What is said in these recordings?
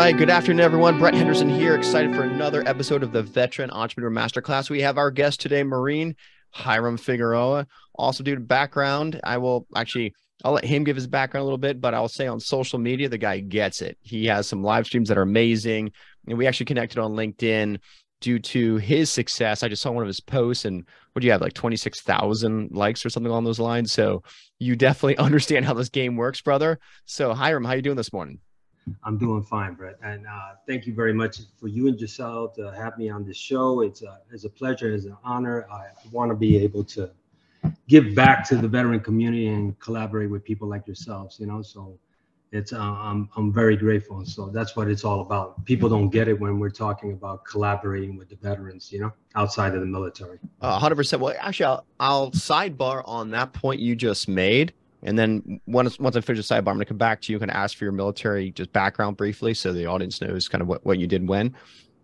right, good afternoon, everyone. Brett Henderson here, excited for another episode of the Veteran Entrepreneur Masterclass. We have our guest today, Marine Hiram Figueroa. Also, due to background, I'll let him give his background a little bit, but I'll say on social media, the guy gets it. He has some live streams that are amazing, and we actually connected on LinkedIn due to his success. I just saw one of his posts, and what do you have, like 26,000 likes or something along those lines? So you definitely understand how this game works, brother. So Hiram, how you doing this morning? I'm doing fine, Brett. And thank you very much for you and Giselle to have me on this show. It's a pleasure, it's an honor. I want to be able to give back to the veteran community and collaborate with people like yourselves, so it's I'm very grateful. So that's what it's all about. People don't get it when we're talking about collaborating with the veterans, outside of the military. 100%. Well, actually, I'll sidebar on that point you just made. And then once I finish the sidebar, I'm going to come back to you and ask for your military just background briefly so the audience knows kind of what you did when.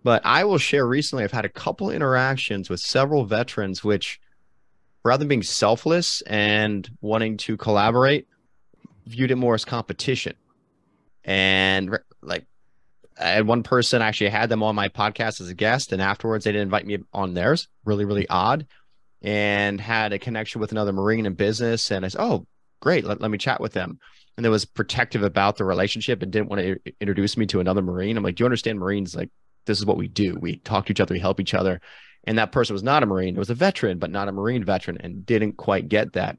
But I will share recently, I've had a couple interactions with several veterans, which rather than being selfless and wanting to collaborate, viewed it more as competition. And like I had one person, actually had them on my podcast as a guest, and afterwards they didn't invite me on theirs. Really, really odd. And had a connection with another Marine in business. And I said, oh, great, let me chat with them. And they was protective about the relationship and didn't want to introduce me to another Marine. I'm like, do you understand, Marines, like, this is what we do. We talk to each other, we help each other. And that person was not a Marine. It was a veteran, but not a Marine veteran, and didn't quite get that.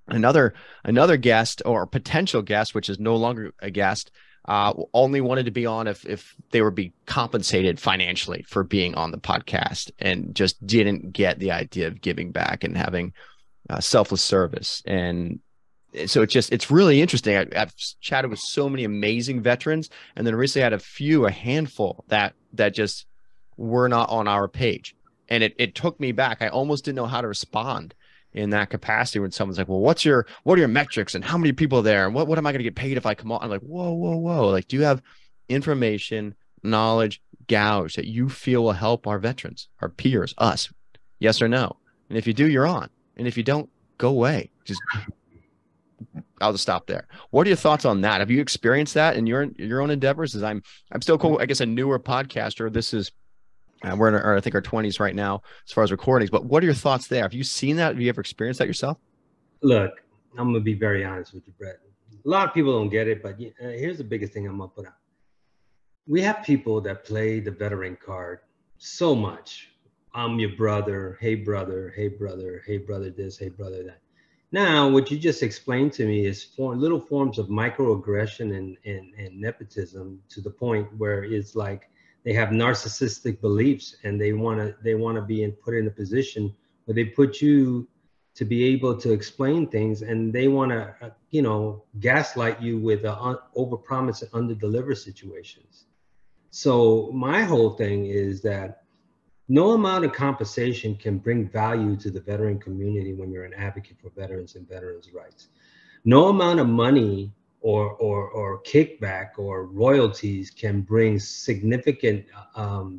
Another guest, or potential guest, which is no longer a guest, only wanted to be on if they were be compensated financially for being on the podcast, and just didn't get the idea of giving back and having selfless service. And so it's really interesting. I've chatted with so many amazing veterans, and then recently I had a handful that just were not on our page. And it took me back. I almost didn't know how to respond in that capacity when someone's like, well, what are your metrics and how many people are there? And what am I going to get paid if I come on? I'm like, whoa. Like, do you have information, knowledge, gouge that you feel will help our veterans, our peers, us? Yes or no? And if you do, you're on. And if you don't, go away. I'll just stop there. What are your thoughts on that? Have you experienced that in your own endeavors? As I'm still cool, I guess, a newer podcaster. This is we're in I think our 20s right now as far as recordings. But what are your thoughts there? Have you seen that? Have you ever experienced that yourself? Look, I'm gonna be very honest with you, Brett. A lot of people don't get it, but here's the biggest thing I'm gonna put out. We have people that play the veteran card so much. I'm your brother. Hey brother. Hey brother. Hey brother. This. Hey brother. That. Now, what you just explained to me is little forms of microaggression and nepotism, to the point where it's like they have narcissistic beliefs, and they want to be put in a position where they put you to be able to explain things, and they want to gaslight you with overpromise and underdeliver situations. So my whole thing is that no amount of compensation can bring value to the veteran community when you're an advocate for veterans and veterans' rights. No amount of money or kickback or royalties can bring significant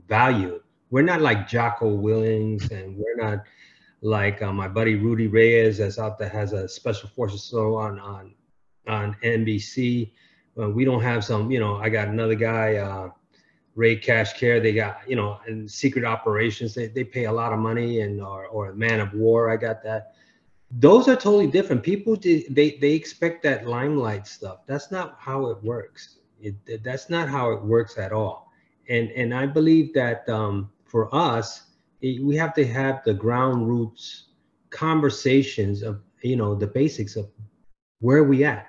value. We're not like Jocko Willings, and we're not like my buddy Rudy Reyes that's out there, has a special forces show on NBC. We don't have some, I got another guy, Ray Cash Care. They got, and secret operations, they pay a lot of money, and or a Man of War. I got that. Those are totally different. People, they expect that limelight stuff. That's not how it works. That's not how it works at all. And I believe that for us, we have to have the ground roots conversations of, the basics of where are we at?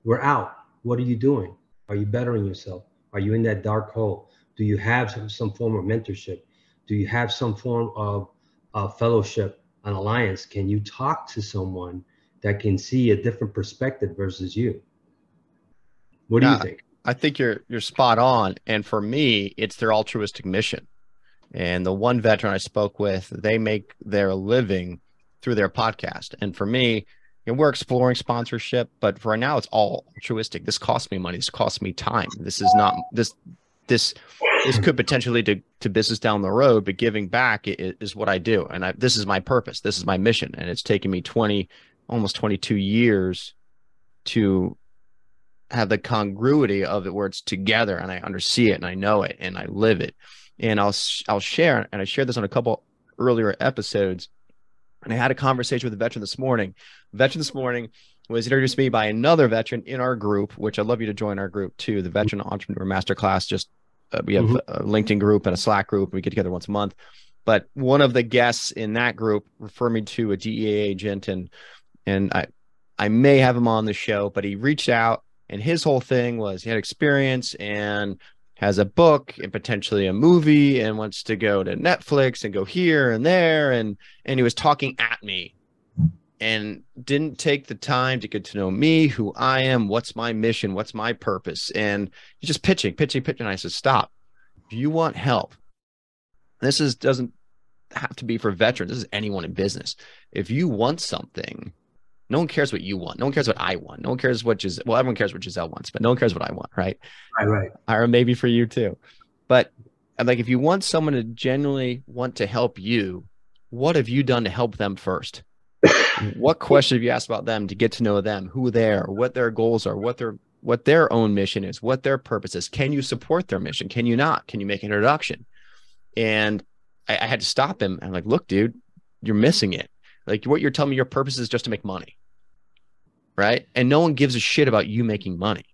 We're out. What are you doing? Are you bettering yourself? Are you in that dark hole? Do you have some form of mentorship? Do you have some form of fellowship, an alliance? Can you talk to someone that can see a different perspective versus you? What do you think? I think you're spot on. And for me, it's their altruistic mission. And the one veteran I spoke with, they make their living through their podcast. And for me, we're exploring sponsorship, but for now, it's all altruistic. This costs me money. This costs me time. This is not this could potentially lead to business down the road, but giving back is what I do. And this is my purpose. This is my mission. And it's taken me almost 22 years to have the congruity of it where it's together and I undersee it and I know it and I live it. And I'll share, and I shared this on a couple earlier episodes. And I had a conversation with a veteran this morning. The veteran this morning was introduced to me by another veteran in our group, which I'd love you to join our group too, the Veteran Entrepreneur Masterclass. Just we have a LinkedIn group and a Slack group. We get together once a month. But one of the guests in that group referred me to a DEA agent, and I may have him on the show, but he reached out, and his whole thing was he had experience and has a book and potentially a movie and wants to go to Netflix and go here and there. And he was talking at me and didn't take the time to get to know me, who I am, what's my mission, what's my purpose. And he's just pitching. And I said, stop. If you want help, doesn't have to be for veterans. This is anyone in business. If you want something, no one cares what you want. No one cares what I want. No one cares what Giselle, well, everyone cares what Giselle wants, but no one cares what I want, right? Right. Hiram, maybe for you too. But I'm like, if you want someone to genuinely want to help you, what have you done to help them first? What question have you asked about them to get to know them, who they are, what their goals are, what their own mission is, what their purpose is? Can you support their mission? Can you not? Can you make an introduction? And I had to stop him. I'm like, look, dude, you're missing it. Like, what you're telling me your purpose is just to make money, right? And no one gives a shit about you making money.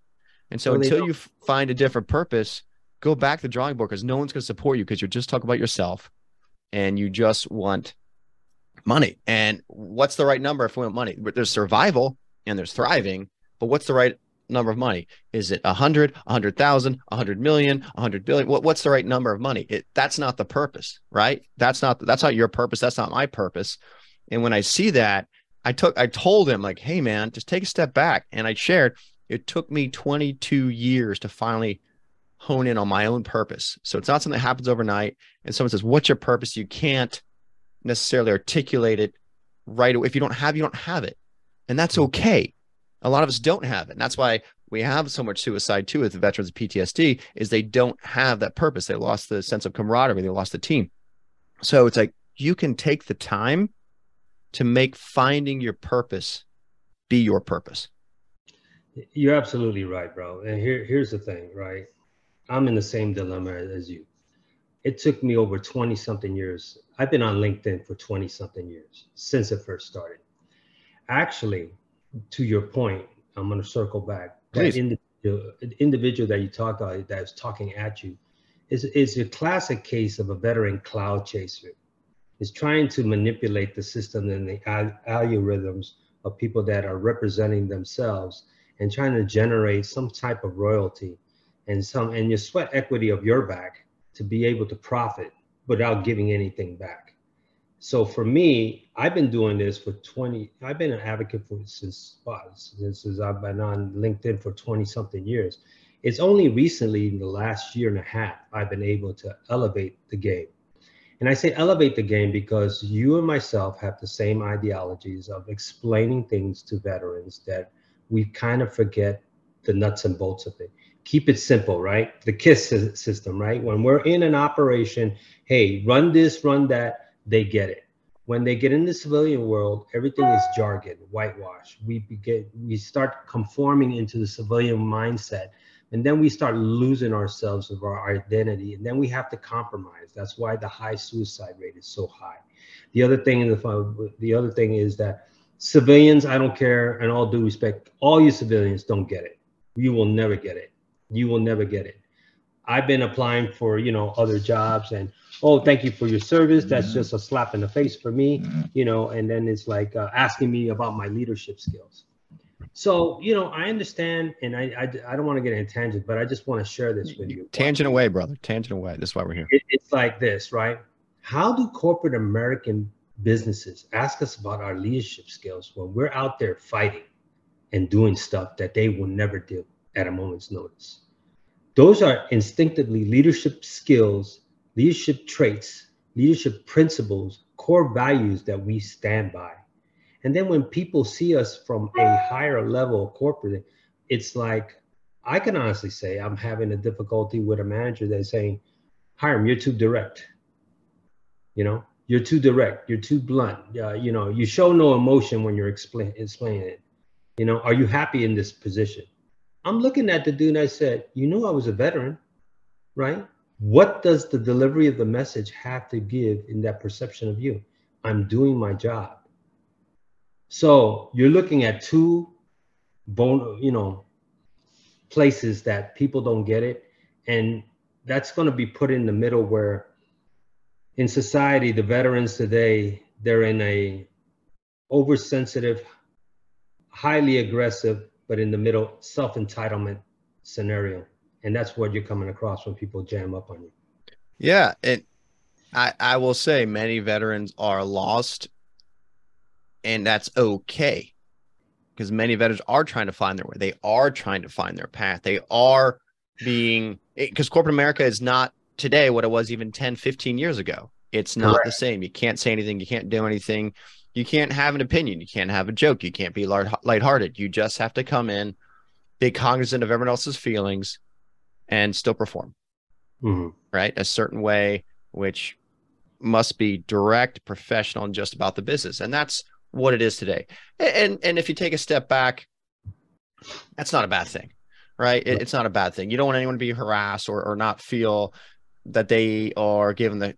And so until you find a different purpose, go back to the drawing board, because no one's going to support you because you're just talking about yourself and you just want money. And what's the right number if we want money? There's survival and there's thriving, but what's the right number of money? Is it 100, 100,000, 100 million, 100 billion? What's the right number of money? That's not the purpose, right? That's not your purpose. That's not my purpose. And when I see that, I told him, like, hey man, just take a step back. And I shared, it took me 22 years to finally hone in on my own purpose. So it's not something that happens overnight. And someone says, what's your purpose? You can't necessarily articulate it right away. If you don't have it. And that's okay. A lot of us don't have it. And that's why we have so much suicide too with the veterans of PTSD, is they don't have that purpose. They lost the sense of camaraderie. They lost the team. So it's like, you can take the time to make finding your purpose be your purpose. You're absolutely right, bro. And here's the thing, right? I'm in the same dilemma as you. It took me over 20 something years. I've been on LinkedIn for 20 something years since it first started. Actually, to your point, I'm going to circle back. Please. That individual that you talked about that is talking at you is a classic case of a veteran cloud chaser. Is trying to manipulate the system and the algorithms of people that are representing themselves and trying to generate some type of royalty and your sweat equity of your back to be able to profit without giving anything back. So for me, I've been doing this I've been an advocate for since I've been on LinkedIn for 20 something years. It's only recently in the last year and a half, I've been able to elevate the game. And I say elevate the game because you and myself have the same ideologies of explaining things to veterans that we kind of forget the nuts and bolts of it. Keep it simple, right? The KISS system, right? When we're in an operation, hey, run this, run that, they get it. When they get in the civilian world, everything is jargon, whitewash. We start conforming into the civilian mindset. And then we start losing ourselves of our identity, and then we have to compromise. That's why the high suicide rate is so high. The other thing is that civilians, I don't care, and all due respect, all you civilians don't get it. You will never get it. You will never get it. I've been applying for, other jobs, and thank you for your service. That's just a slap in the face for me, and then it's like asking me about my leadership skills. So, I understand, and I don't want to get in a tangent, but I just want to share this with you. Tangent away, brother. Tangent away. This is why we're here. It's like this, right? How do corporate American businesses ask us about our leadership skills when we're out there fighting and doing stuff that they will never do at a moment's notice? Those are instinctively leadership skills, leadership traits, leadership principles, core values that we stand by. And then when people see us from a higher level of corporate, it's like, I can honestly say I'm having a difficulty with a manager that's saying, Hiram, you're too direct. You're too direct. You're too blunt. You show no emotion when you're explaining it. Are you happy in this position? I'm looking at the dude and I said, you know, I was a veteran, right? What does the delivery of the message have to give in that perception of you? I'm doing my job. So you're looking at two, you know, places that people don't get it. And that's going to be put in the middle where in society, the veterans today, they're in a oversensitive, highly aggressive, but in the middle, self-entitlement scenario. And that's what you're coming across when people jam up on you. Yeah. And I will say many veterans are lost, and that's okay, because many veterans are trying to find their way. They are trying to find their path. They are being, because corporate America is not today what it was even 10, 15 years ago. It's not Correct. the same. You can't say anything. You can't do anything. You can't have an opinion. You can't have a joke. You can't be lighthearted. You just have to come in, be cognizant of everyone else's feelings, and still perform, right? A certain way, which must be direct, professional, and just about the business. And that's what it is today. And if you take a step back, that's not a bad thing, right? It's not a bad thing. You don't want anyone to be harassed or not feel that they are given the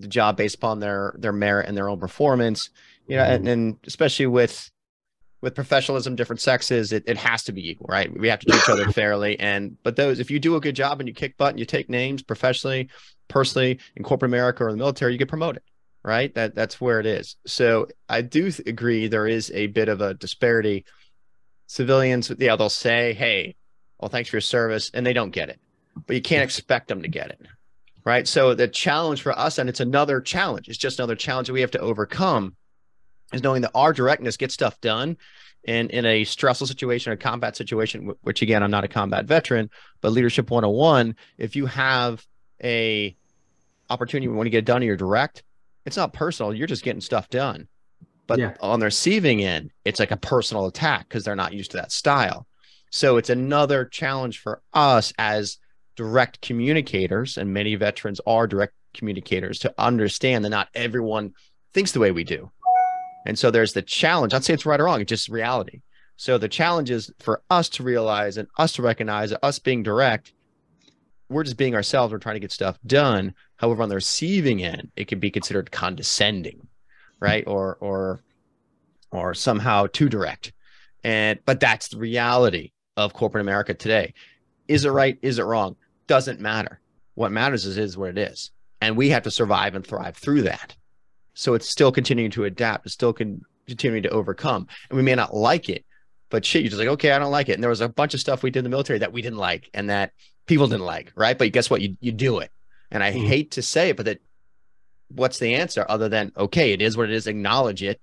job based upon their merit and their own performance, you know, and especially with professionalism, different sexes, it has to be equal, right? We have to treat each other fairly. But if you do a good job and you kick butt and you take names professionally, personally, in corporate America or the military, you get promoted, right? That's where it is. So I do agree there is a bit of a disparity. Civilians, yeah, they'll say, hey, well, thanks for your service, and they don't get it. But you can't expect them to get it, right? So the challenge for us, and it's another challenge, it's just another challenge that we have to overcome, is knowing that our directness gets stuff done. And in a stressful situation, a combat situation, which again, I'm not a combat veteran, but leadership 101, if you have a opportunity when you get it done and you're direct, it's not personal. You're just getting stuff done. But on the receiving end, it's like a personal attack because they're not used to that style. So it's another challenge for us as direct communicators, and many veterans are direct communicators, to understand that not everyone thinks the way we do. And so there's the challenge. I'd say it's right or wrong. It's just reality. So the challenge is for us to realize and us to recognize that us being direct, we're just being ourselves. We're trying to get stuff done. However, on the receiving end, it could be considered condescending, right? Or somehow too direct. But that's the reality of corporate America today. Is it right? Is it wrong? Doesn't matter. What matters is what it is. And we have to survive and thrive through that. So it's still continuing to adapt. It's still continuing to overcome. And we may not like it, but shit, you're just like, okay, I don't like it. And there was a bunch of stuff we did in the military that we didn't like and that people didn't like, right? But guess what? You do it. And I hate to say it, but what's the answer other than, okay, it is what it is, acknowledge it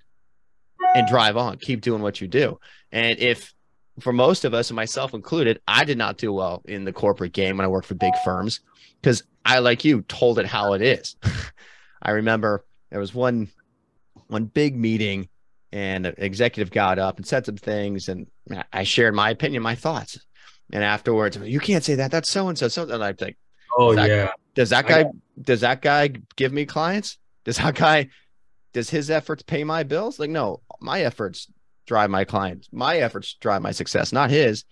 and drive on, keep doing what you do. And if, for most of us, and myself included, I did not do well in the corporate game when I worked for big firms because I, like you, told it how it is. I remember there was one big meeting and an executive got up and said some things, and I shared my opinion, my thoughts. And afterwards, you can't say that. That's so-and-so. And I think, does that guy give me clients? Does his efforts pay my bills? Like, no, my efforts drive my clients. My efforts drive my success, not his.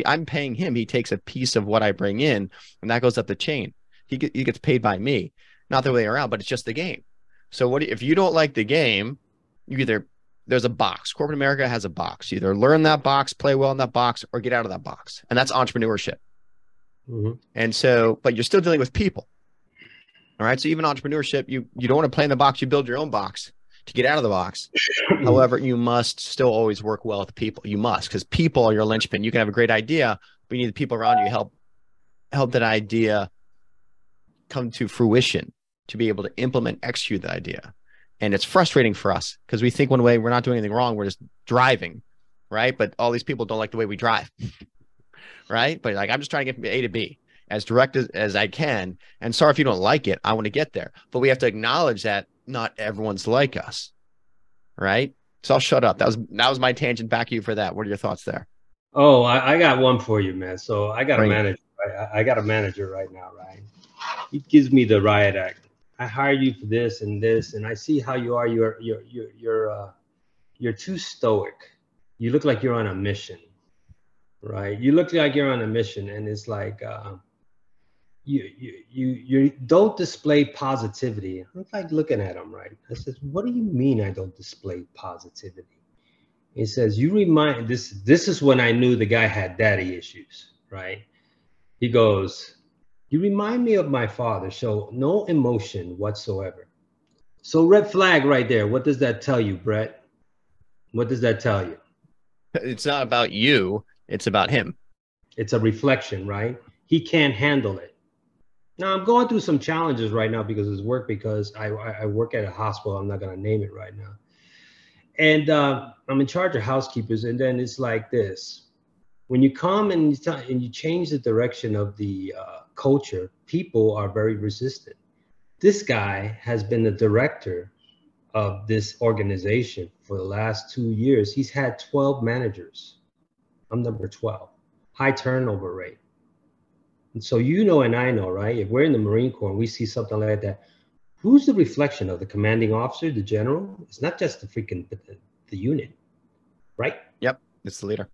I'm paying him. He takes a piece of what I bring in, and that goes up the chain. He gets paid by me, not the way around, but it's just the game. So if you don't like the game, there's a box. Corporate America has a box. You either learn that box, play well in that box, or get out of that box. And that's entrepreneurship. And so, but you're still dealing with people. All right. So even entrepreneurship, you don't want to play in the box. You build your own box to get out of the box. However, you must still always work well with people. You must, because people are your linchpin. You can have a great idea, but you need the people around you to help that idea come to fruition, to be able to implement, execute the idea. And it's frustrating for us because we think one way, we're not doing anything wrong. We're just driving, right? But all these people don't like the way we drive, right? But like, I'm just trying to get from A to B as direct as I can. And sorry if you don't like it, I want to get there. But we have to acknowledge that not everyone's like us, right? So I'll shut up. That was my tangent. Back to you for that. What are your thoughts there? Oh, I got one for you, man. So I got Bring a manager. I got a manager right now, right? He gives me the riot act. I hire you for this, and I see how you are. You're too stoic. You look like you're on a mission. right? You look like you're on a mission, and it's like you don't display positivity. I'm like looking at him, right? I said, what do you mean I don't display positivity? He says, you remind this is when I knew the guy had daddy issues, right? He goes, you remind me of my father, show no emotion whatsoever. So red flag right there. What does that tell you, Brett? What does that tell you? It's not about you, it's about him. It's a reflection, right? He can't handle it. Now I'm going through some challenges right now because of his work, because I work at a hospital. I'm not going to name it right now. And I'm in charge of housekeepers. And then it's like this. When you come and you change the direction of the culture, people are very resistant. This guy has been the director of this organization for the last 2 years. He's had 12 managers. I'm number 12. High turnover rate. And so you know, and I know, right? If we're in the Marine Corps and we see something like that, who's the reflection of the commanding officer, the general? It's not just the freaking the unit, right? Yep, it's the leader.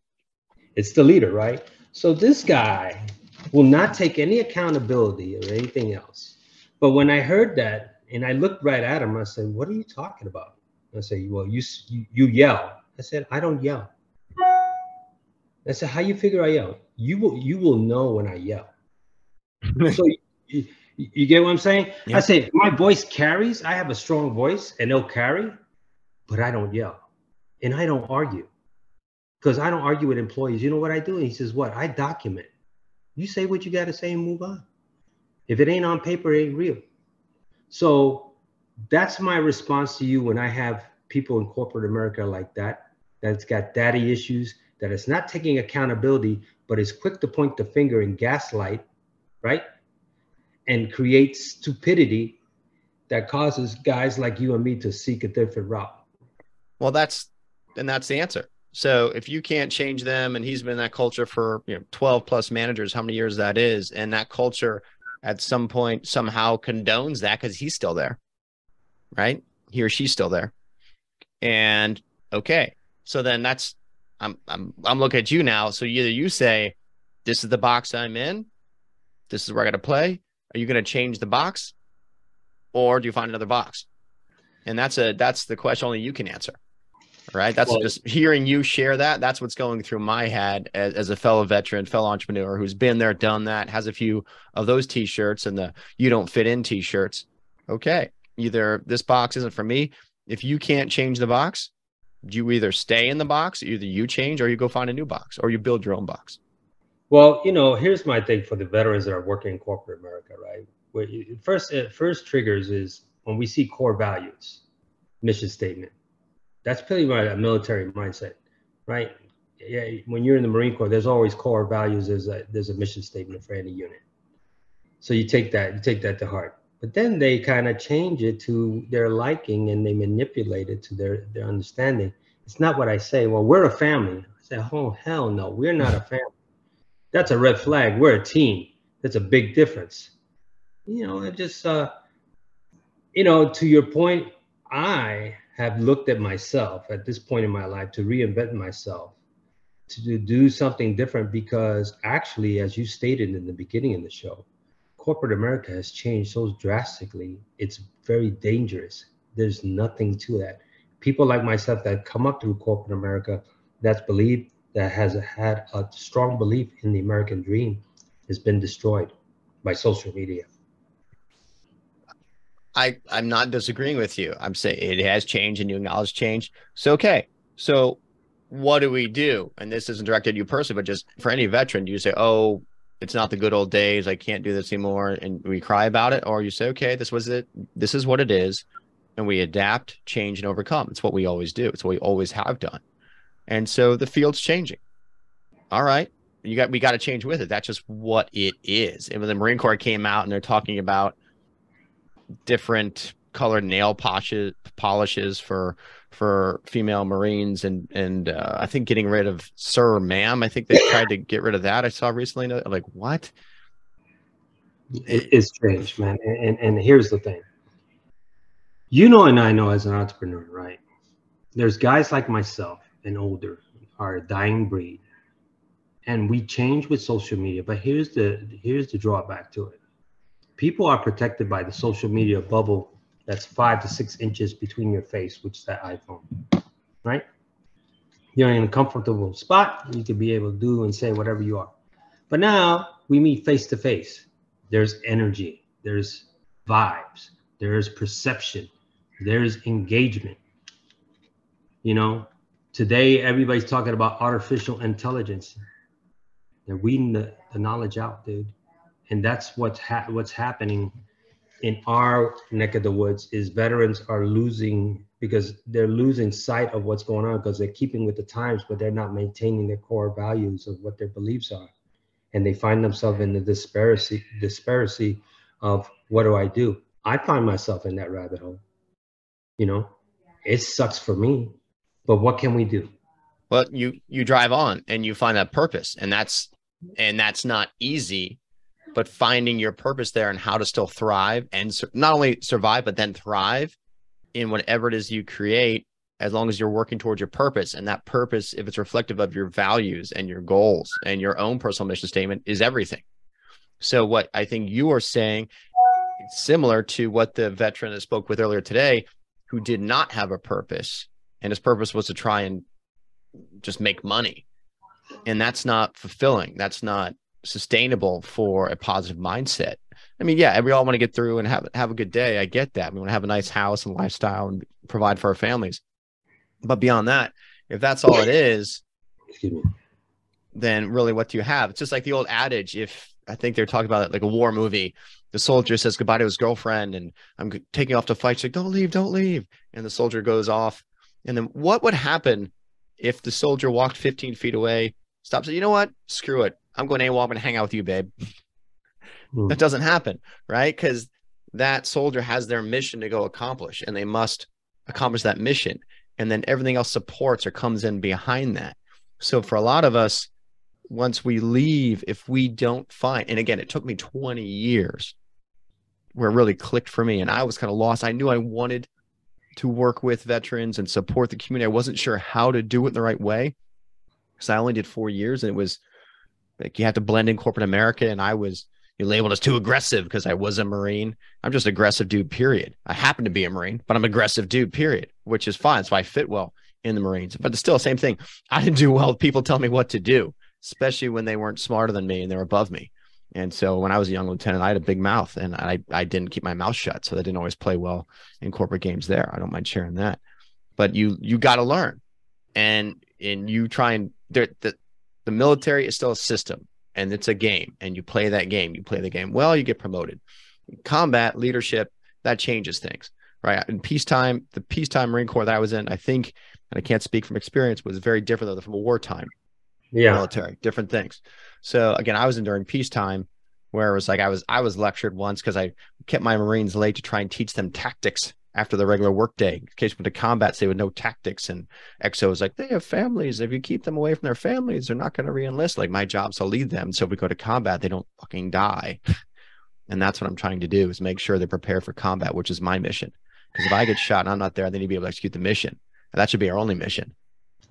It's the leader, right? So this guy will not take any accountability or anything else. But when I heard that and I looked right at him, I said, "What are you talking about?" I said, "Well, you yell." I said, "I don't yell." I said, "How you figure I yell?" You will know when I yell. So you get what I'm saying? Yep. I say my voice carries. I have a strong voice, and it'll carry, but I don't yell, and I don't argue, because I don't argue with employees. You know what I do? And he says, "What?" I document. You say what you got to say and move on. If it ain't on paper, it ain't real. So that's my response to you when I have people in corporate America like that, that's got daddy issues, that is not taking accountability, but is quick to point the finger and gaslight, right? And create stupidity that causes guys like you and me to seek a different route. Well, that's the answer. So if you can't change them, and he's been in that culture for 12 plus managers, how many years that is, and that culture at some point somehow condones that because he's still there, right? He or she's still there. And okay, so then that's I'm looking at you now. So either you say, this is the box I'm in, this is where I got to play. Are you going to change the box, or do you find another box? And that's the question only you can answer. Right. That's just hearing you share that. That's what's going through my head as a fellow veteran, fellow entrepreneur who's been there, done that, has a few of those t-shirts and the you don't fit in t-shirts. Okay. Either this box isn't for me. If you can't change the box, you either stay in the box, either you change, or you go find a new box, or you build your own box. Well, here's my thing for the veterans that are working in corporate America, right? Where first triggers is when we see core values, mission statement. That's pretty much a military mindset, right? Yeah, when you're in the Marine Corps, there's always core values. There's a mission statement for any unit. So you take that to heart. But then they kind of change it to their liking, and they manipulate it to their understanding. It's not what I say. Well, we're a family. I say, oh hell no, we're not a family. That's a red flag. We're a team. That's a big difference. It just to your point, I have looked at myself at this point in my life to reinvent myself, to do something different, because actually, as you stated in the beginning of the show, corporate America has changed so drastically. It's very dangerous. There's nothing to that. People like myself that come up through corporate America, that has had a strong belief in the American dream, has been destroyed by social media. I'm not disagreeing with you. I'm saying it has changed and you acknowledge change. So, okay. So what do we do? And this isn't directed at you personally, but just for any veteran, do you say, oh, it's not the good old days, I can't do this anymore, and we cry about it? Or you say, okay, this was it. This is what it is. And we adapt, change, and overcome. It's what we always do. It's what we always have done. And so the field's changing. All right. We got to change with it. That's just what it is. And when the Marine Corps came out and they're talking about different colored nail polishes for female Marines, and I think getting rid of sir, ma'am. I think they tried to get rid of that. I saw recently. Like, what? It's strange, man. And here's the thing. And I know as an entrepreneur, right? There's guys like myself and older are a dying breed. and we change with social media. But here's the drawback to it. People are protected by the social media bubble that's 5 to 6 inches between your face, which is that iPhone, right? You're in a comfortable spot. You can be able to do and say whatever you are. But now we meet face to face. There's energy, there's vibes, there's perception, there's engagement. You know, today everybody's talking about artificial intelligence. They're weeding the knowledge out, dude. And that's what's happening in our neck of the woods is veterans are losing because they're losing sight of what's going on because they're keeping with the times, but they're not maintaining their core values of what their beliefs are. And they find themselves in the disparity of what do I do? I find myself in that rabbit hole. You know, it sucks for me, but what can we do? Well, you drive on and you find that purpose, and that's not easy, but finding your purpose there and how to still thrive and not only survive, but then thrive in whatever it is you create, as long as you're working towards your purpose. And that purpose, if it's reflective of your values and your goals and your own personal mission statement, is everything. So what I think you are saying, similar to what the veteran I spoke with earlier today, who did not have a purpose, and his purpose was to try and just make money. And that's not fulfilling. That's not sustainable for a positive mindset. I mean, yeah, we all want to get through and have a good day. I get that. We want to have a nice house and lifestyle and provide for our families. But beyond that, if that's all it is, then really what do you have? It's just like the old adage. If I think they're talking about it like a war movie, the soldier says goodbye to his girlfriend and I'm taking off to fight. She's like, don't leave, don't leave. And the soldier goes off. And then what would happen if the soldier walked 15 feet away, stops, you know what? Screw it. I'm going AWOL. I'm going to hang out with you, babe. That doesn't happen, right? Because that soldier has their mission to go accomplish, and they must accomplish that mission. And then everything else supports or comes in behind that. So for a lot of us, once we leave, if we don't find, and again, it took me 20 years where it really clicked for me, and I was kind of lost. I knew I wanted to work with veterans and support the community. I wasn't sure how to do it in the right way because I only did 4 years, and it was like you have to blend in corporate America, and I was labeled as too aggressive because I was a Marine. I'm just an aggressive dude, period. I happen to be a Marine, but I'm an aggressive dude, period, which is fine. So I fit well in the Marines. But it's still the same thing. I didn't do well with people telling me what to do, especially when they weren't smarter than me and they were above me. And so when I was a young lieutenant, I had a big mouth, and I didn't keep my mouth shut. So I didn't always play well in corporate games there. I don't mind sharing that. But you got to learn. And you try and the military is still a system, and it's a game, and you play that game. You play the game well, you get promoted. Combat leadership, that changes things, right? In peacetime, the peacetime Marine Corps that I was in, I think, and I can't speak from experience, was very different than from a wartime military, different things. So again, I was in during peacetime, where it was like I was lectured once because I kept my Marines late to try and teach them tactics after the regular workday. In case went to combat, they would know tactics. And XO was like, they have families. If you keep them away from their families, they're not going to re-enlist. Like, my job's to lead them. So if we go to combat, they don't fucking die. And that's what I'm trying to do, is make sure they're prepared for combat, which is my mission. Because if I get shot and I'm not there, they need to be able to execute the mission. And that should be our only mission,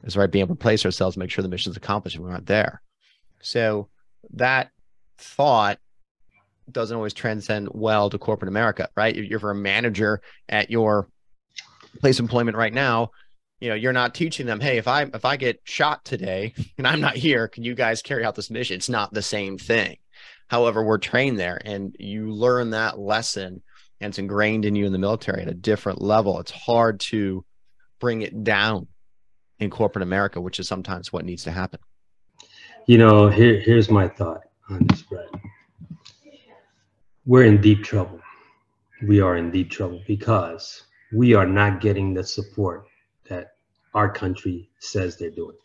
is right, being able to place ourselves, make sure the mission is accomplished if we aren't there. So that thought doesn't always transcend well to corporate America, right? If you're a manager at your place of employment right now, you're not teaching them, hey, if I get shot today and I'm not here, can you guys carry out this mission? It's not the same thing. However, we're trained there, and you learn that lesson, and it's ingrained in you in the military at a different level. It's hard to bring it down in corporate America, which is sometimes what needs to happen. Here's my thought on this, Brett. We're in deep trouble. We are in deep trouble because we are not getting the support that our country says they're doing.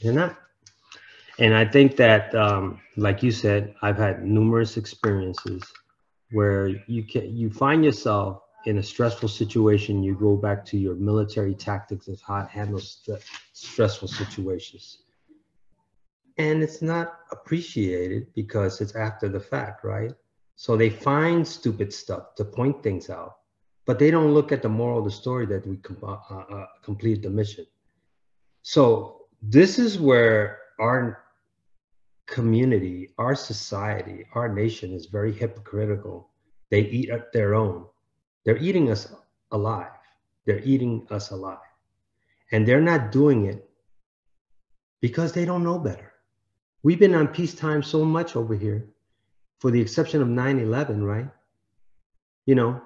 They're not. And I think that, like you said, I've had numerous experiences where you find yourself in a stressful situation. You go back to your military tactics of how to handle stressful situations. And it's not appreciated because it's after the fact, right? So they find stupid stuff to point things out, but they don't look at the moral of the story that we completed the mission. So this is where our community, our society, our nation is very hypocritical. They eat up their own. They're eating us alive. They're eating us alive. And they're not doing it because they don't know better. We've been on peacetime so much over here, for the exception of 9/11, right? You know,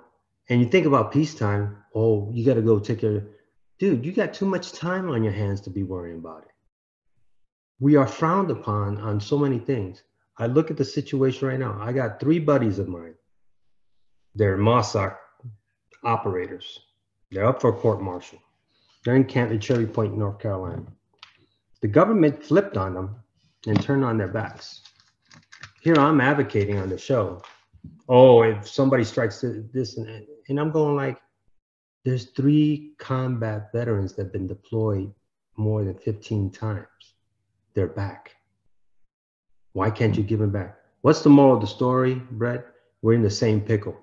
and you think about peacetime, oh, you got to go take care. Dude, you got too much time on your hands to be worrying about it. We are frowned upon on so many things. I look at the situation right now. I got 3 buddies of mine. They're Mossack operators. They're up for a court martial. They're in Canton, Cherry Point, North Carolina. The government flipped on them and turned on their backs. Here I'm advocating on the show. Oh, if somebody strikes this and I'm going like, there's 3 combat veterans that have been deployed more than 15 times. They're back. Why can't you give them back? What's the moral of the story, Brett? We're in the same pickle,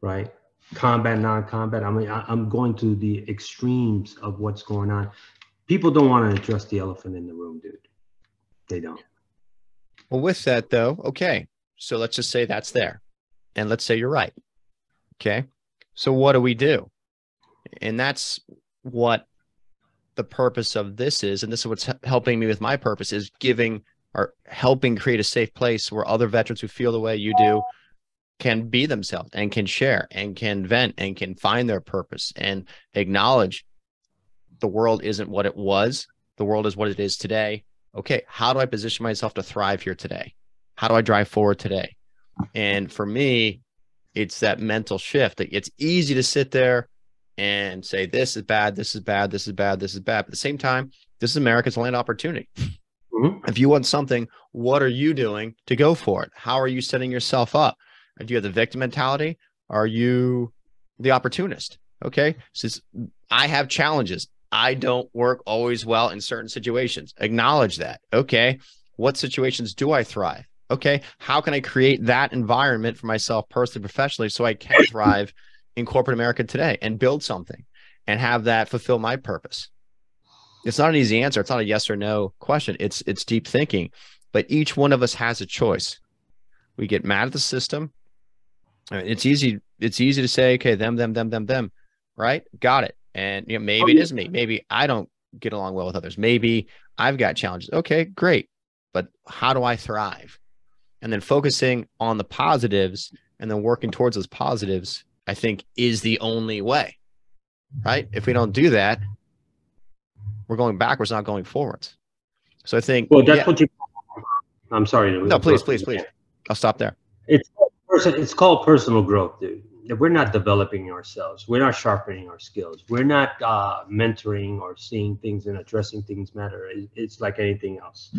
right? Combat, non-combat. I mean, I'm going to the extremes of what's going on. People don't want to address the elephant in the room, dude. They don't. Well, with that though, okay. So let's just say that's there. And let's say you're right. Okay. So what do we do? And that's what the purpose of this is. And this is what's helping me with my purpose, is giving or helping create a safe place where other veterans who feel the way you do can be themselves and can share and can vent and can find their purpose and acknowledge the world isn't what it was. The world is what it is today. Okay, how do I position myself to thrive here today? How do I drive forward today? And for me, it's that mental shift. It's easy to sit there and say, this is bad, this is bad, this is bad, this is bad. But at the same time, this is America's land of opportunity. If you want something, what are you doing to go for it? How are you setting yourself up? Do you have the victim mentality? Are you the opportunist? Okay, since I have challenges, I don't work always well in certain situations. Acknowledge that. Okay, what situations do I thrive? Okay, how can I create that environment for myself personally, professionally, so I can thrive in corporate America today and build something and have that fulfill my purpose? It's not an easy answer. It's not a yes or no question. It's deep thinking, but each one of us has a choice. We get mad at the system. I mean, it's easy to say, okay, them, right? Got it. And you know, maybe it is me. Maybe I don't get along well with others. Maybe I've got challenges. Okay, great. But how do I thrive? And then focusing on the positives and then working towards those positives, I think, is the only way, right? If we don't do that, we're going backwards, not going forwards. So I think, well, that's what you. I'm sorry. No, please. I'll stop there. It's called personal growth, dude. We're not developing ourselves. We're not sharpening our skills. We're not mentoring or seeing things and addressing things matter. It's like anything else.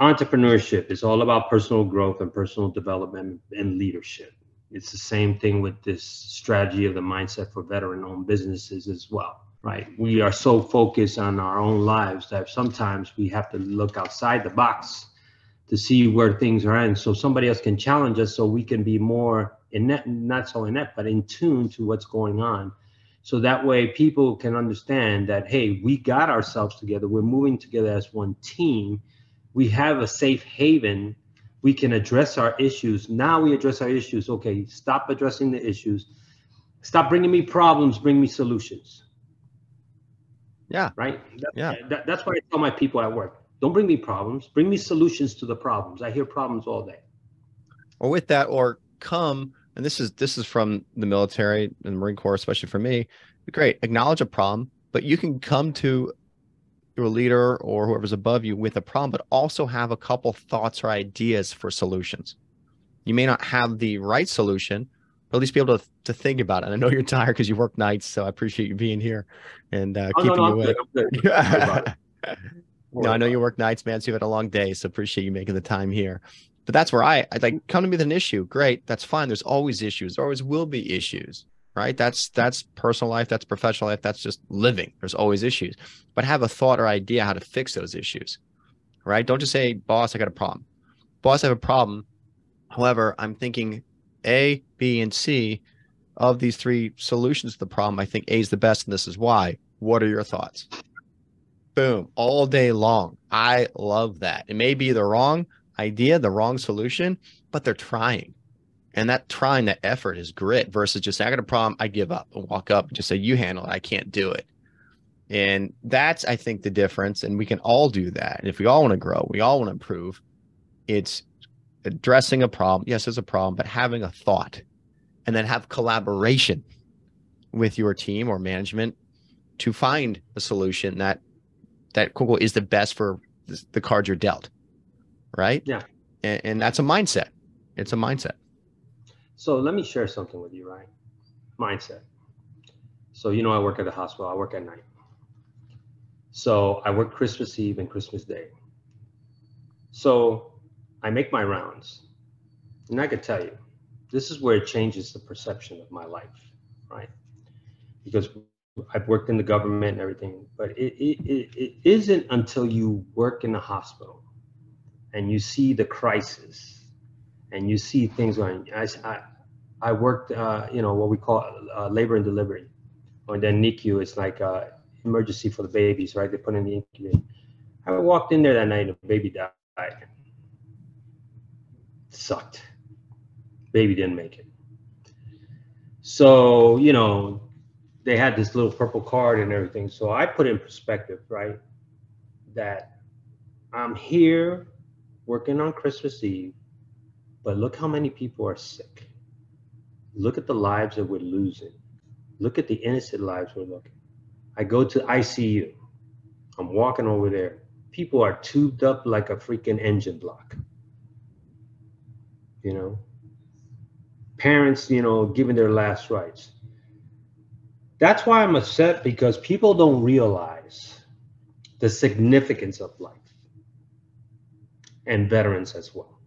Entrepreneurship is all about personal growth and personal development and leadership. It's the same thing with this strategy of the mindset for veteran-owned businesses as well, right? We are so focused on our own lives that sometimes we have to look outside the box to see where things are at, so somebody else can challenge us, so we can be more inept, not so inept, but in tune to what's going on. So that way people can understand that, hey, we got ourselves together. We're moving together as one team. We have a safe haven. We can address our issues. Now we address our issues. Okay, stop addressing the issues. Stop bringing me problems, bring me solutions. Yeah. Right? That's why I tell my people at work, don't bring me problems, bring me solutions to the problems. I hear problems all day. Or with that, or come, and this is from the military and the Marine Corps, especially for me, great, acknowledge a problem, but you can come to your leader or whoever's above you with a problem, but also have a couple thoughts or ideas for solutions. You may not have the right solution, but at least be able to think about it. And I know you're tired because you work nights, so I appreciate you being here and keeping you awake. No, I know you work nights, man, so you've had a long day, so appreciate you making the time here. But that's where I'd like, come to me with an issue. Great, that's fine. There's always issues. There always will be issues, right? That's personal life, that's professional life, that's just living. There's always issues. But have a thought or idea how to fix those issues, right? Don't just say, boss, I got a problem. Boss, I have a problem. However, I'm thinking A, B, and C of these 3 solutions to the problem. I think A is the best, and this is why. What are your thoughts? Boom, all day long. I love that. It may be either wrong idea, the wrong solution, but they're trying. And that trying, that effort is grit versus just, I got a problem, I give up and walk up and just say, you handle it, I can't do it. And that's, I think, the difference. And we can all do that. And if we all want to grow, we all want to improve, it's addressing a problem. Yes, there's a problem, but having a thought and then have collaboration with your team or management to find a solution that quote, is the best for the cards you're dealt. Right. Yeah. And that's a mindset. It's a mindset. So let me share something with you, right? Mindset. So, you know, I work at the hospital, I work at night. So I work Christmas Eve and Christmas Day. So I make my rounds. And I can tell you, this is where it changes the perception of my life, right? Because I've worked in the government and everything, but it isn't until you work in the hospital and you see the crisis and you see things going. I worked, you know, what we call labor and delivery, or then NICU. It's like emergency for the babies, right? They put in the incubator. I walked in there that night and the baby died. It sucked. Baby didn't make it. So, you know, they had this little purple card and everything. So I put in perspective, right, that I'm here working on Christmas Eve, but look how many people are sick. Look at the lives that we're losing. Look at the innocent lives we're looking. I go to ICU. I'm walking over there. People are tubed up like a freaking engine block. You know, parents, you know, giving their last rites. That's why I'm upset, because people don't realize the significance of life and veterans as well.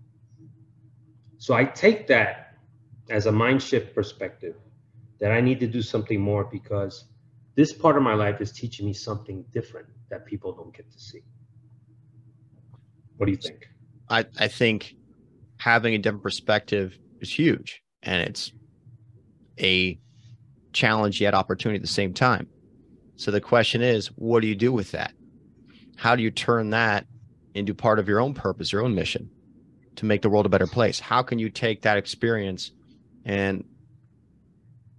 So I take that as a mind shift perspective, that I need to do something more, because this part of my life is teaching me something different that people don't get to see. What do you think? I think having a different perspective is huge, and it's a challenge yet opportunity at the same time. So the question is, what do you do with that? How do you turn that into part of your own purpose, your own mission to make the world a better place? How can you take that experience and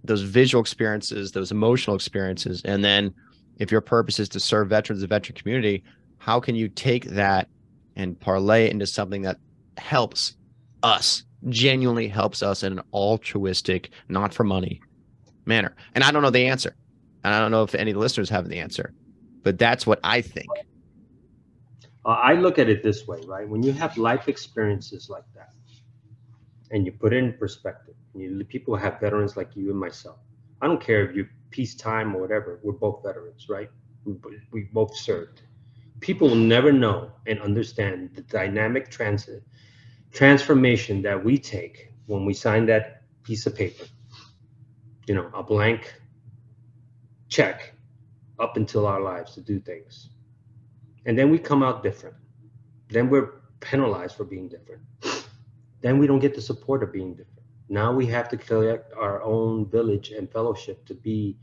those visual experiences, those emotional experiences, and then if your purpose is to serve veterans, the veteran community, how can you take that and parlay it into something that helps us, genuinely helps us in an altruistic, not for money manner? And I don't know the answer. And I don't know if any of the listeners have the answer, but that's what I think. I look at it this way, right? When you have life experiences like that, and you put it in perspective, and people have veterans like you and myself. I don't care if you're peacetime or whatever. We're both veterans, right? We both served. People will never know and understand the dynamic transformation that we take when we sign that piece of paper. You know, a blank check up until our lives to do things. And then we come out different. Then we're penalized for being different. Then we don't get the support of being different. Now we have to collect our own village and fellowship to be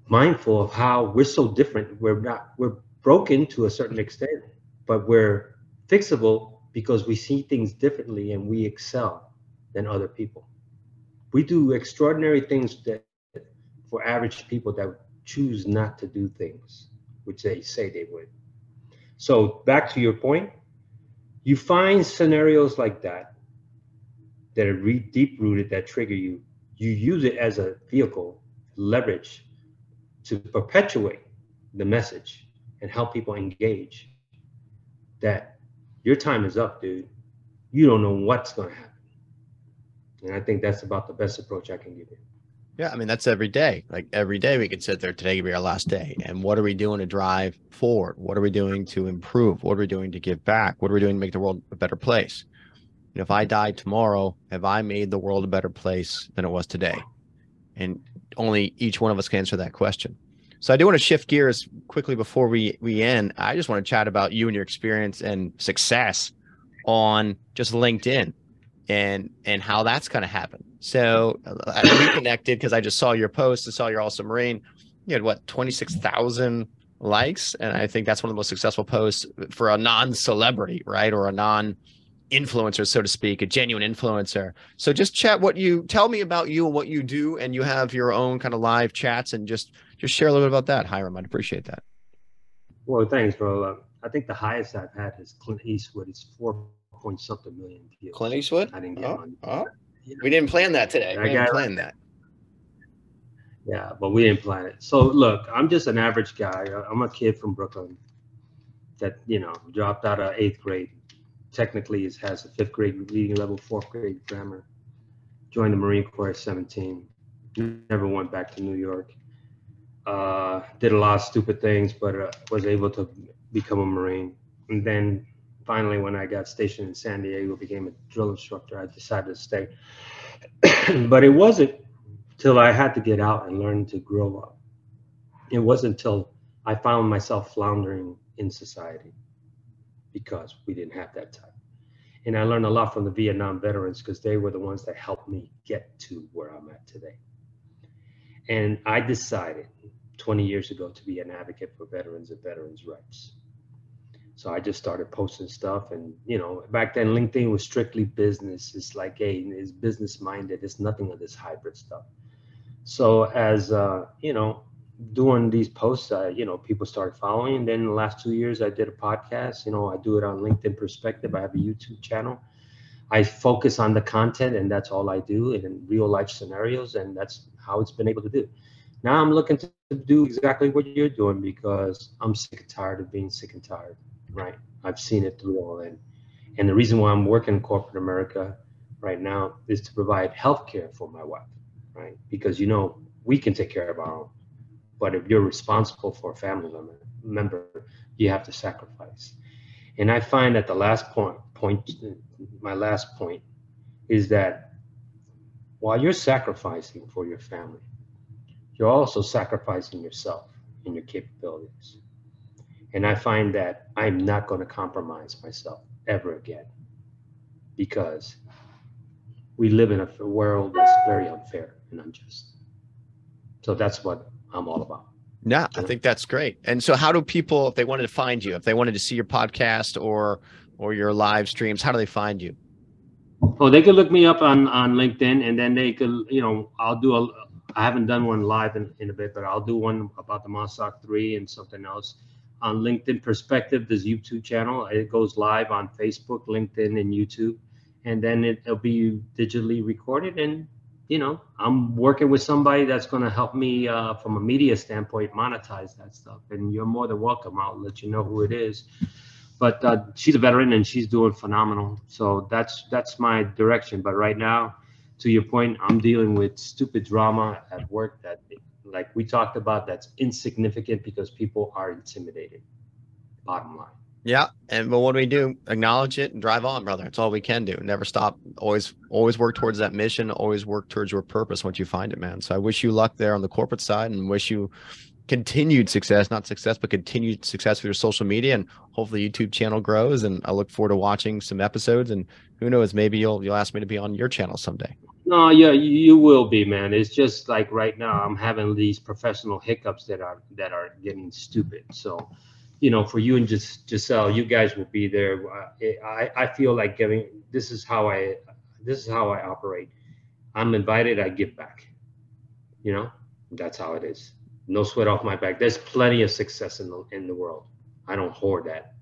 mindful of how we're so different. We're broken to a certain extent, but we're fixable because we see things differently and we excel than other people. We do extraordinary things that for average people that choose not to do things, which they say they would. So back to your point, you find scenarios like that are deep rooted, that trigger you. You use it as a vehicle, leverage to perpetuate the message and help people engage that your time is up, dude. You don't know what's going to happen. And I think that's about the best approach I can give you. Yeah, I mean, that's every day. Like every day we can sit there, today could be our last day. And what are we doing to drive forward? What are we doing to improve? What are we doing to give back? What are we doing to make the world a better place? And if I die tomorrow, have I made the world a better place than it was today? And only each one of us can answer that question. So I do want to shift gears quickly before we end. I just want to chat about you and your experience and success on just LinkedIn and how that's kind of happened. So we connected because I just saw your post and saw you're also Marine. You had what, 26,000 likes? And I think that's one of the most successful posts for a non-celebrity, right? Or a influencer, so to speak, a genuine influencer. So just tell me about you and what you do, and you have your own kind of live chats, and just share a little bit about that, Hiram. I'd appreciate that. Well, thanks, bro. I think the highest I've had is Clint Eastwood. It's 4 point something million views. Clint Eastwood? I didn't get on. We didn't plan that today. We didn't plan that. Yeah, but we didn't plan it. So look, I'm just an average guy. I'm a kid from Brooklyn that, dropped out of 8th grade. Technically, has a 5th grade reading level, 4th grade grammar. Joined the Marine Corps at 17. Never went back to New York. Did a lot of stupid things, but was able to become a Marine. And then finally, when I got stationed in San Diego, became a drill instructor, I decided to stay. But it wasn't till I had to get out and learn to grow up. It wasn't until I found myself floundering in society, because we didn't have that time. And I learned a lot from the Vietnam veterans, because they were the ones that helped me get to where I'm at today. And I decided 20 years ago to be an advocate for veterans and veterans' rights. So I just started posting stuff. And, back then LinkedIn was strictly business. It's like, hey, it's business minded. It's nothing of this hybrid stuff. So as, doing these posts, people started following. And then in the last 2 years, I did a podcast. I do it on LinkedIn Perspective. I have a YouTube channel. I focus on the content, and that's all I do, and in real life scenarios. And that's how it's been able to do. Now I'm looking to do exactly what you're doing, because I'm sick and tired of being sick and tired, right? I've seen it through all in. And the reason why I'm working in corporate America right now is to provide healthcare for my wife, right? Because, we can take care of our own. But if you're responsible for a family member, you have to sacrifice. And I find that the last my last point is that while you're sacrificing for your family, you're also sacrificing yourself and your capabilities. And I find that I'm not going to compromise myself ever again, because we live in a world that's very unfair and unjust. So that's what I'm all about. Yeah, I think that's great. And so how do people, if they wanted to find you, if they wanted to see your podcast or your live streams, how do they find you? Oh, they could look me up on LinkedIn, and then they could, I haven't done one live in a bit, but I'll do one about the Mossack 3 and something else. On LinkedIn Perspective, this YouTube channel, it goes live on Facebook, LinkedIn, and YouTube. And then it'll be digitally recorded. And, I'm working with somebody that's going to help me from a media standpoint monetize that stuff. And you're more than welcome. I'll let you know who it is. But she's a veteran, and she's doing phenomenal. So that's my direction. But right now, to your point, I'm dealing with stupid drama at work that, like we talked about, that's insignificant because people are intimidated. Bottom line. Yeah. But what do? Acknowledge it and drive on, brother. It's all we can do. Never stop. Always work towards that mission. Always work towards your purpose once you find it, man. So I wish you luck there on the corporate side, and wish you continued success, not success, but continued success with your social media, and hopefully YouTube channel grows. And I look forward to watching some episodes, and who knows, maybe you'll ask me to be on your channel someday. No, yeah, you will be, man. It's just like right now I'm having these professional hiccups that are getting stupid. So, for you and Giselle, you guys will be there. I feel like this is how I operate. I'm invited, I give back. That's how it is. No sweat off my back. There's plenty of success in the world. I don't hoard that.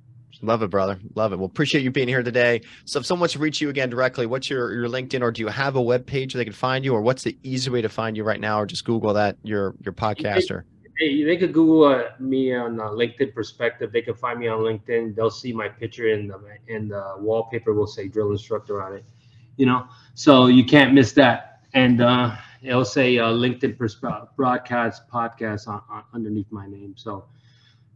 Love it, brother. Love it. Well, appreciate you being here today. So if someone wants to reach you again directly, what's your LinkedIn, or do you have a web page where they can find you, or what's the easy way to find you right now, or just Google that, your podcast? They could Google me on LinkedIn Perspective. They could find me on LinkedIn. They'll see my picture, and the wallpaper will say drill instructor on it. So you can't miss that. And it'll say LinkedIn broadcast podcast underneath my name. So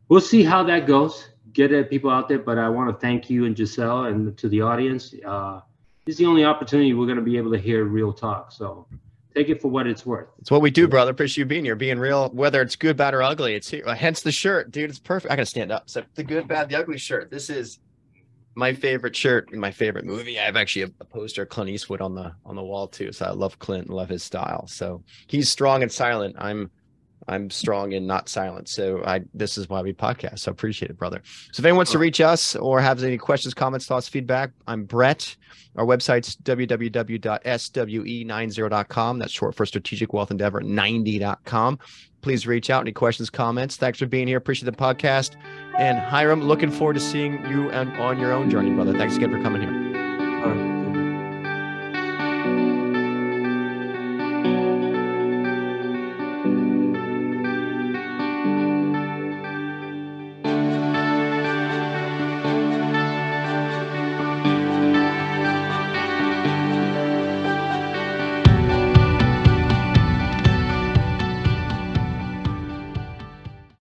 we'll see how that goes. Get people out there. But I want to thank you and Giselle, and to the audience. This is the only opportunity we're going to be able to hear real talk. So take it for what it's worth. It's what we do, brother. Appreciate you being here, being real, whether it's good, bad, or ugly. It's here. Hence the shirt, dude. It's perfect. I got to stand up. So the good, bad, the ugly shirt. This is my favorite shirt in my favorite movie. I have actually a poster of Clint Eastwood on the wall too. So I love Clint and love his style. So he's strong and silent. I'm I'm strong and not silent. So this is why we podcast. So I appreciate it, brother. So if anyone wants to reach us or has any questions, comments, thoughts, feedback, I'm Brett. Our website's www.swe90.com. That's short for Strategic Wealth Endeavor 90.com. Please reach out. Any questions, comments? Thanks for being here. Appreciate the podcast. And Hiram, looking forward to seeing you on your own journey, brother. Thanks again for coming here.